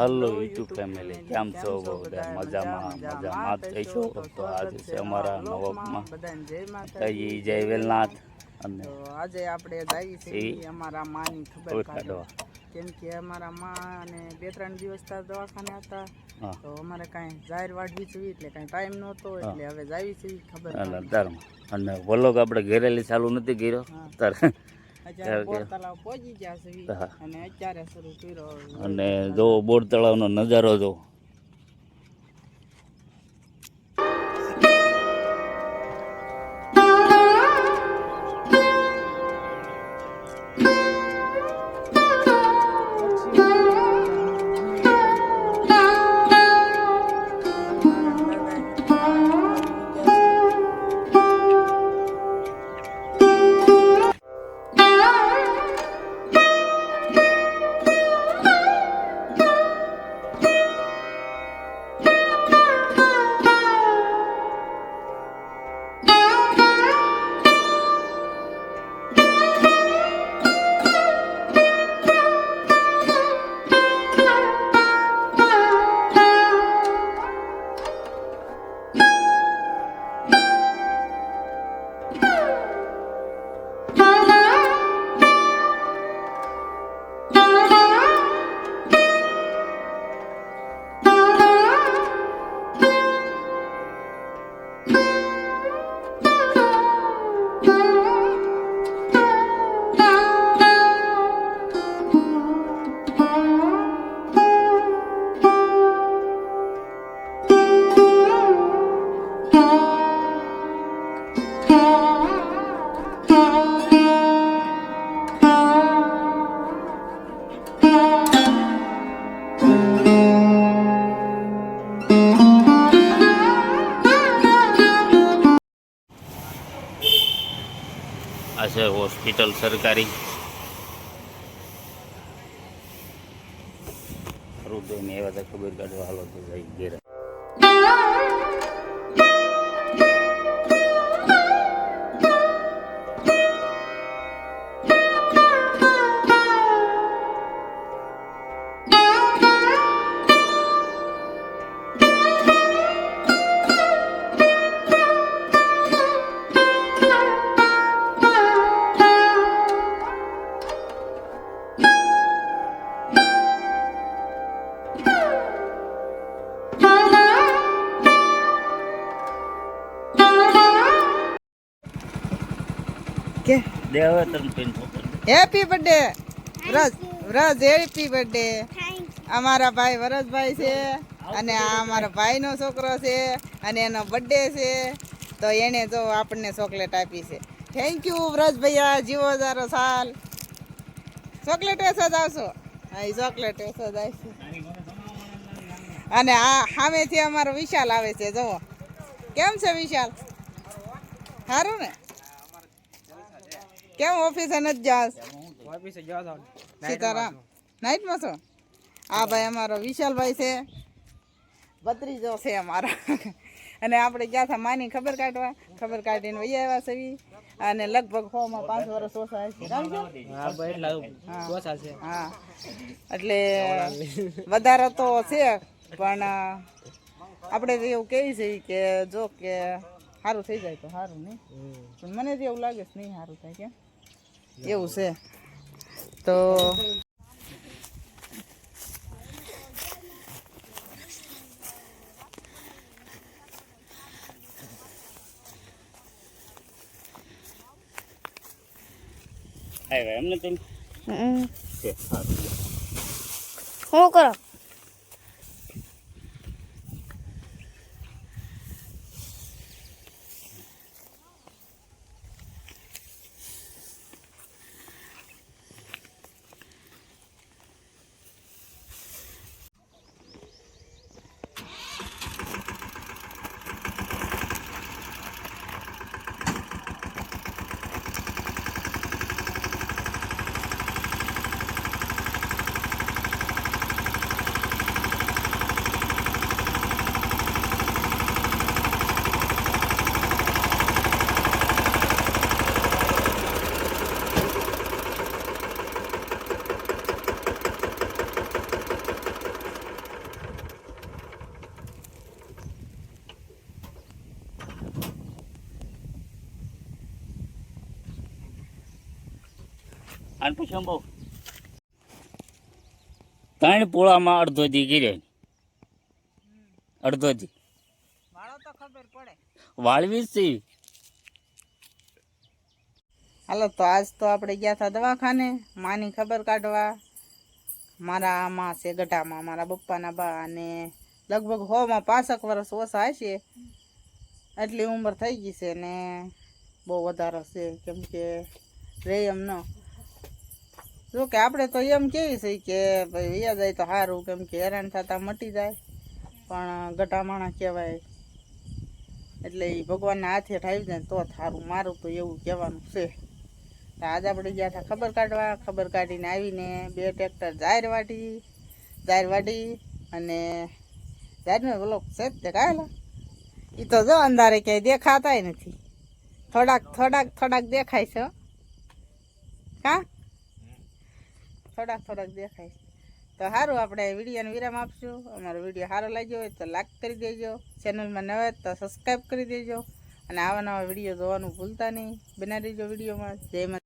Hello YouTube family, કેમ છો? બધા મજામાં જઈશું. તો આજે છે અમારા નવકમાં જય વેલનાથ. અને આજે આપણે જઈએ છીએ અમારા માની ખબર કાઢવા, કેમ કે અમારા માં અને 2-3 દિવસ દવાખાને હતા. તો અમારે કાંઈ જાહેર વાડવી છે એટલે કાંઈ ટાઈમ નહોતો, એટલે હવે જાવી છે ખબર અને વ્લોગ આપણે ઘરેલી ચાલુ નથી કર્યો. અત્યારે બોર તળાવ પહોંચી ગયા છે અને અત્યારે શરૂ કર્યો. અને જો બોર તળાવનો નજારો જો. આ છે હોસ્પિટલ સરકારી. હૃદયને એવા તો ખબર કાઢવા હાલો તો જઈ ઘેર. Happy birthday Vraj, happy birthday. અમારા ભાઈ વરસભાઈ છે અને આ અમારા ભાઈનો છોકરો છે અને એનો બર્થડે છે. તો એને જો આપણને ચોકલેટ આપી છે. થેન્ક યુ વ્રજ ભૈયા, જીવો 1000 સાલ. ચોકલેટ વેચવા જ આવશો? હા, એ ચોકલેટ વેચવા જ આવશે. અને આ સામેથી અમારો વિશાલ આવે છે. જુઓ કેમ છે વિશાલ, સારું ને? કેમ ઓફિસે નથી જાસ? સીતારામ નાઇટમાં છો? આ ભાઈ અમારો વિશાલભાઈ છે, ભત્રીજો છે અમારા. અને આપણે ગયા હતા માની ખબર કાઢવા, ખબર કાઢીને વહી આવ્યા છે. અને લગભગ 5 વર્ષ ઓછા હશે. હા, એટલે વધારે તો છે, પણ આપણે તો એવું કહે છે કે જો કે સારું થઈ જાય તો સારું, નહીં? પણ મને તો એવું લાગે છે નહીં સારું થાય. કેમ એવું છે? તો એમને તેમ શું કરો? આને પૂછો બહુ 3 પોળામાં અડધો દી ગીરે અડધો દી વાળો તો ખબર પડે. વાળવી જ છે. હાલો તો આજ તો આપણે ગયા હતા દવાખાને માની ખબર કાઢવા. મારા આમાં છે ગઢામાં મારા પપ્પાના બા, અને લગભગ 100 માં 65 વર્ષ ઓછા હશે, એટલી ઉંમર થઈ ગઈ છે ને બહુ વધારે છે. કેમ કે રે એમ ન જો કે આપણે તો એમ કેવી છે કે ભાઈ વયા જાય તો સારું, કેમ કે હેરાન થતા મટી જાય, પણ ગઢા માણસ કહેવાય એટલે એ ભગવાનના હાથે આવી જાય તો સારું. મારું તો એવું કહેવાનું છે. આજ આપણે ગયા હતા ખબર કાઢવા. ખબર કાઢીને આવીને 2 ટ્રેક્ટર જાહેર વાટી અને જાહેરનો પેલો છે તે કાયેલા એ તો જો અંધારે ક્યાંય દેખાતાય નથી. થોડાક દેખાય છે. હા, થોડાક દેખાય છે. તો સારું, આપણે વિડીયોને વિરામ આપશું. અમારો વિડીયો સારો લાગ્યો હોય તો લાઈક કરી દેજો, ચેનલમાં નવા હોય તો સબસ્ક્રાઈબ કરી દેજો, અને આવા નવા વિડીયો જોવાનું ભૂલતા નહીં. બનાવી દેજો વિડીયોમાં. જય માતા.